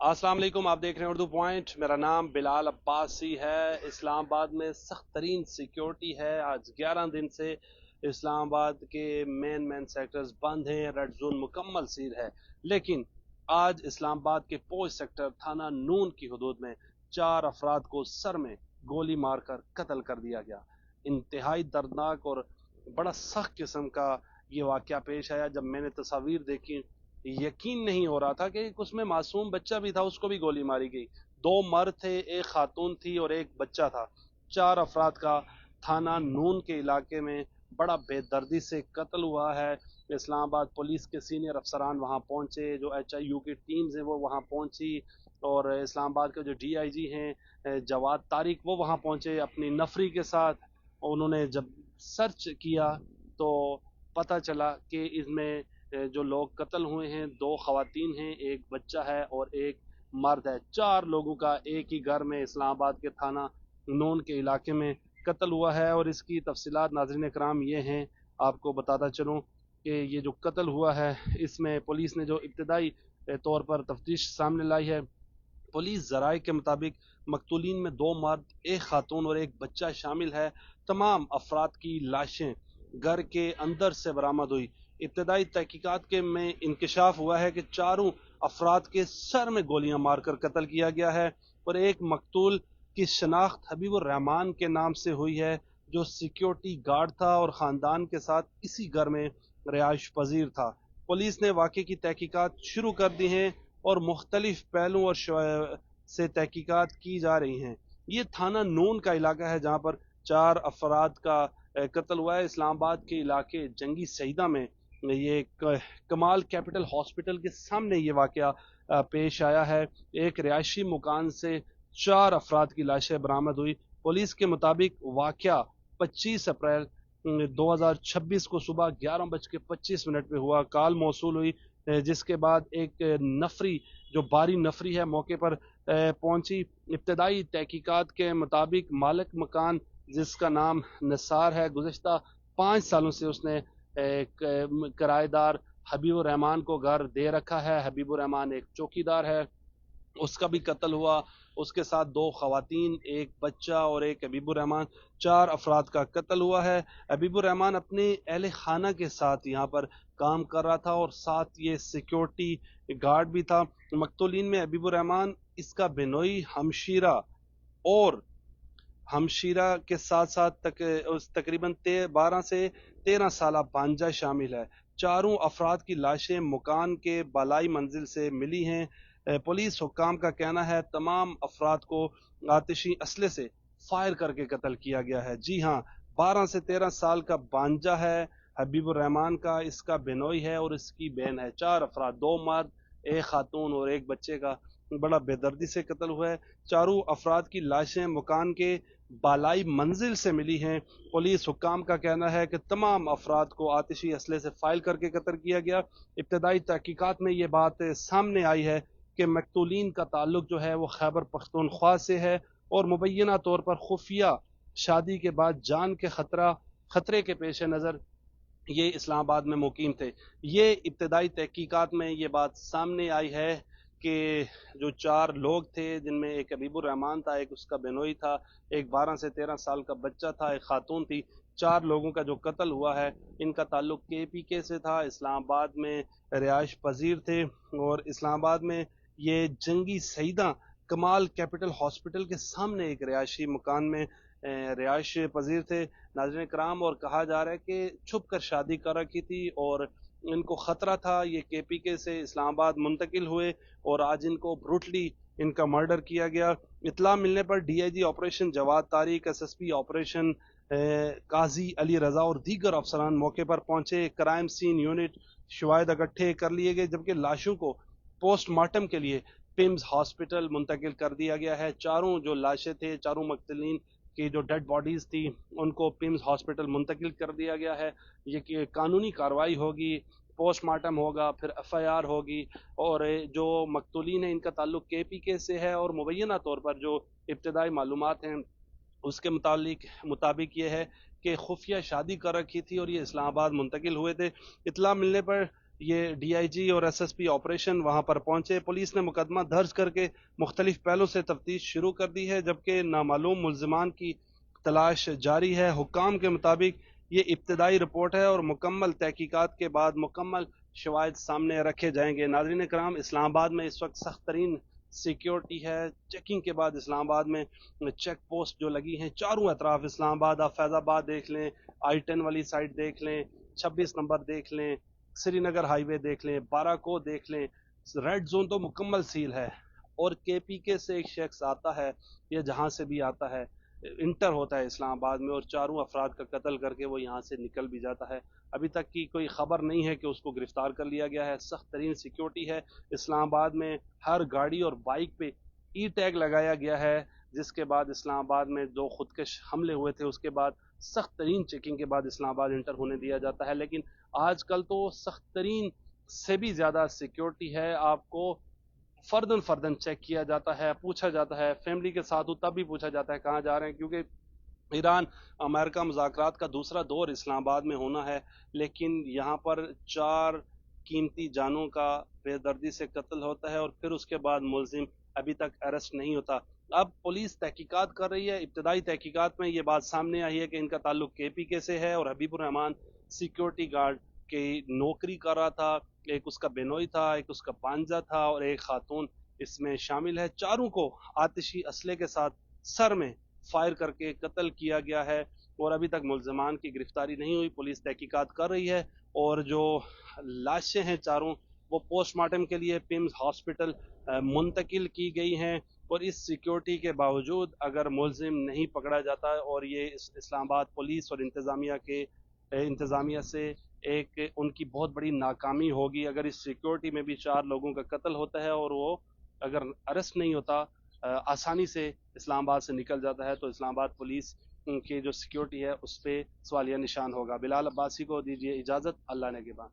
अस्सलाम वालेकुम। आप देख रहे हैं उर्दू पॉइंट। मेरा नाम बिलाल अब्बासी है। इस्लामाबाद में सख्त तरीन सिक्योरिटी है। आज 11 दिन से इस्लामाबाद के मेन सेक्टर्स बंद हैं, रेड जोन मुकम्मल सील है। लेकिन आज इस्लामाबाद के पोस्ट सेक्टर थाना नून की हदूद में 4 अफराद को सर में गोली मारकर कत्ल कर दिया गया। इंतहाई दर्दनाक और बड़ा सख्त किस्म का ये वाक़या पेश आया। जब मैंने तस्वीर देखी, यकीन नहीं हो रहा था कि उसमें मासूम बच्चा भी था, उसको भी गोली मारी गई। 2 मर्द थे, एक खातून थी और एक बच्चा था। 4 अफराद का थाना नून के इलाके में बड़ा बेदर्दी से कत्ल हुआ है। इस्लामाबाद पुलिस के सीनियर अफसरान वहाँ पहुँचे, जो HIU की टीम्स हैं वो वहाँ पहुँची, और इस्लामाबाद के जो DIG हैं जवाद तारिक, वो वहाँ पहुँचे अपनी नफरी के साथ। उन्होंने जब सर्च किया तो पता चला कि इसमें जो लोग कत्ल हुए हैं 2 खवातीन हैं, एक बच्चा है और एक मर्द है। 4 लोगों का एक ही घर में इस्लामाबाद के थाना नून के इलाके में कत्ल हुआ है। और इसकी तफसीलात नाज़रीन कराम ये हैं, आपको बताता चलूँ कि ये जो कत्ल हुआ है इसमें पुलिस ने जो इब्तदाई तौर पर तफ्तीश सामने लाई है, पुलिस ज़राए के मुताबिक मकतूलीन में 2 मर्द, एक खातून और एक बच्चा शामिल है। तमाम अफराद की लाशें घर के अंदर से बरामद हुई। इब्तदाई तहकीकात के में इंकशाफ हुआ है कि चारों अफराद के सर में गोलियां मारकर कत्ल किया गया है। और एक मकतूल की शनाख्त हबीबुर रहमान के नाम से हुई है, जो सिक्योरिटी गार्ड था और ख़ानदान के साथ इसी घर में रिहाइश पजीर था। पुलिस ने वाक़े की तहकीकात शुरू कर दी हैं और मुख्तलिफ पहलुओं और से तहकीकात की जा रही हैं। ये थाना नून का इलाका है जहाँ पर 4 अफराद का कत्ल हुआ है। इस्लामाबाद के इलाके जंगी सईदा में ये कमाल कैपिटल हॉस्पिटल के सामने ये वाक़या पेश आया है। एक रिहायशी मकान से 4 अफराद की लाशें बरामद हुई। पुलिस के मुताबिक वाक़या 25 अप्रैल 2026 को सुबह 11:25 पे हुआ। कॉल मौसूल हुई, जिसके बाद एक नफरी, जो बारी नफरी है, मौके पर पहुंची। इब्तदाई तहकीकात के मुताबिक मालिक मकान, जिसका नाम निसार है, गुज़िश्ता 5 सालों से उसने किराएदार हबीबुर रहमान को घर दे रखा है। हबीबुर रहमान एक चौकीदार है, उसका भी कत्ल हुआ। उसके साथ 2 खवातीन, एक बच्चा और एक हबीबुर रहमान, 4 अफराद का कत्ल हुआ है। हबीबुर रहमान अपने अहले खाना के साथ यहाँ पर काम कर रहा था और साथ ये सिक्योरिटी गार्ड भी था। मकतूलीन में हबीबुर रहमान, इसका बिनोई हमशीरा और हमशीरा के साथ साथ उस तकरीबन 12 से 13 साल भांजा शामिल है। चारों अफराद की लाशें मकान के बालाई मंजिल से मिली हैं। पुलिस हुक्काम का कहना है तमाम अफराद को आतिशी असले से फायर करके कत्ल किया गया है। जी हाँ, 12 से 13 साल का भांजा है हबीबुर रहमान का, इसका बेनोई है और इसकी बहन है। 4 अफराद, 2 मर्द, एक खातून और एक बच्चे का बड़ा बेदर्दी से कत्ल हुआ है। चारों अफराद की लाशें मकान के बालाई मंजिल से मिली हैं। पुलिस हुक्काम का कहना है कि तमाम अफराद को आतिशी असले से फाइल करके कत्ल किया गया। इब्तदाई तहकीकात में ये बात सामने आई है कि मकतूलीन का ताल्लुक जो है वो खैबर पख्तूनख्वा से है और मुबैना तौर पर खुफिया शादी के बाद जान के खतरे के पेश नज़र ये इस्लामाबाद में मुकीम थे। ये इब्तदाई तहकीकात में ये बात सामने आई है कि जो 4 लोग थे, जिनमें एक हबीबुर रहमान था, एक उसका बेनोई था, एक 12 से 13 साल का बच्चा था, एक खातून थी। 4 लोगों का जो कत्ल हुआ है, इनका ताल्लुक KPK से था, इस्लामाबाद में रिहाइश पजीर थे। और इस्लामाबाद में ये जंगी सईदा कमाल कैपिटल हॉस्पिटल के सामने एक रिहायशी मकान में रिहाइश पजीर थे, नाज़रीन कराम। और कहा जा रहा है कि छुप कर शादी कर रखी थी और इनको ख़तरा था। ये KPK से इस्लामाबाद मुंतकिल हुए और आज इनको ब्रूटली इनका मर्डर किया गया। इत्तला मिलने पर DIG operation Jawad Tariq, SSP operation Qazi Ali Raza और दीगर अफसरान मौके पर पहुंचे। क्राइम सीन यूनिट, शवाहिद इकट्ठे कर लिए गए, जबकि लाशों को पोस्टमार्टम के लिए पिम्स हॉस्पिटल मुंतकिल कर दिया गया है। चारों जो लाशें थे, चारों मकतलीन की जो डेड बॉडीज़ थी, उनको पिम्स हॉस्पिटल मुंतकिल कर दिया गया है। ये कानूनी कार्रवाई होगी, पोस्टमार्टम होगा, फिर FIR होगी। और जो मकतूलीन है इनका ताल्लुक KPK से है और मुबैना तौर पर जो इब्तदाई मालूमात हैं उसके मुताबिक ये है कि खुफिया शादी कर रखी थी और ये इस्लामाबाद मुंतकिल हुए थे। इत्तला मिलने पर یہ ڈی آئی جی اور ایس ایس پی آپریشن وہاں پر پہنچے. پولیس نے مقدمہ درج کر کے مختلف پہلوں سے تفتیش شروع کر دی ہے، جبکہ نامعلوم ملزمان کی تلاش جاری ہے. حکام کے مطابق یہ ابتدائی رپورٹ ہے اور مکمل تحقیقات کے بعد مکمل شواہد سامنے رکھے جائیں گے. ناظرین کرام، اسلام آباد میں اس وقت سخت ترین سیکیورٹی ہے. چیکنگ کے بعد اسلام آباد میں چیک پوسٹ جو لگی ہیں چاروں اطراف اسلام آباد، آپ فیض آباد دیکھ لیں، I-10 والی سائڈ دیکھ لیں، 26 نمبر دیکھ لیں، سری نگر ہائی وے دیکھ لیں، باراکو دیکھ لیں، ریڈ زون تو مکمل سیل ہے. اور کے پی کے سے ایک شخص آتا ہے یا جہاں سے بھی آتا ہے، انٹر ہوتا ہے اسلام آباد میں اور چاروں افراد کا قتل کر کے وہ یہاں سے نکل بھی جاتا ہے. ابھی تک کی کوئی خبر نہیں ہے کہ اس کو گرفتار کر لیا گیا ہے. سخت ترین سیکیورٹی ہے اسلام آباد میں. ہر گاڑی اور بائک پہ ای ٹیگ لگایا گیا ہے، جس کے بعد اسلام آباد میں 2 خودکش حملے ہوئے تھے. اس کے بعد سخت ترین چیکنگ کے بعد اسلام آباد انٹر ہونے دیا جاتا ہے. لیکن آج کل تو سخت ترین سے بھی زیادہ سیکیورٹی ہے. آپ کو فردن فردن چیک کیا جاتا ہے، پوچھا جاتا ہے. فیملی کے ساتھ ہو تب بھی پوچھا جاتا ہے کہاں جا رہے ہیں، کیونکہ ایران امریکہ مذاکرات کا دوسرا دور اسلام آباد میں ہونا ہے. لیکن یہاں پر 4 قیمتی جانوں کا بے دردی سے قتل ہوتا ہے اور پھر اس کے بعد ملزم ابھی تک اریسٹ نہیں ہوتا. اب پولیس تحقیقات کر رہی ہے. ابتدائی تحقیقات میں یہ بات سامنے آئی ہے کہ ان کا تعلق کے پی کے سے ہے اور حبیب الرحمان سیکیورٹی گارڈ کی نوکری کر رہا تھا. ایک اس کا بینوئی تھا، ایک اس کا بانجا تھا اور ایک خاتون اس میں شامل ہے. چاروں کو آتشی اسلحے کے ساتھ سر میں فائر کر کے قتل کیا گیا ہے اور ابھی تک ملزمان کی گرفتاری نہیں ہوئی. پولیس تحقیقات کر رہی ہے اور جو لاشیں ہیں چاروں وہ پوسٹ مارٹم کے لیے پیمز ہاسپٹل منتقل کی گئی ہیں. اور اس سیکیورٹی کے باوجود اگر ملزم نہیں پکڑا جاتا اور یہ اسلام آباد پولیس اور انتظامیہ سے ایک ان کی بہت بڑی ناکامی ہوگی. اگر اس سیکیورٹی میں بھی 4 لوگوں کا قتل ہوتا ہے اور وہ اگر اریسٹ نہیں ہوتا، آسانی سے اسلام آباد سے نکل جاتا ہے، تو اسلام آباد پولیس کی جو سیکیورٹی ہے اس پہ سوالیہ نشان ہوگا. بلال عباسی کو دیجیے اجازت. اللہ نے کے بعد.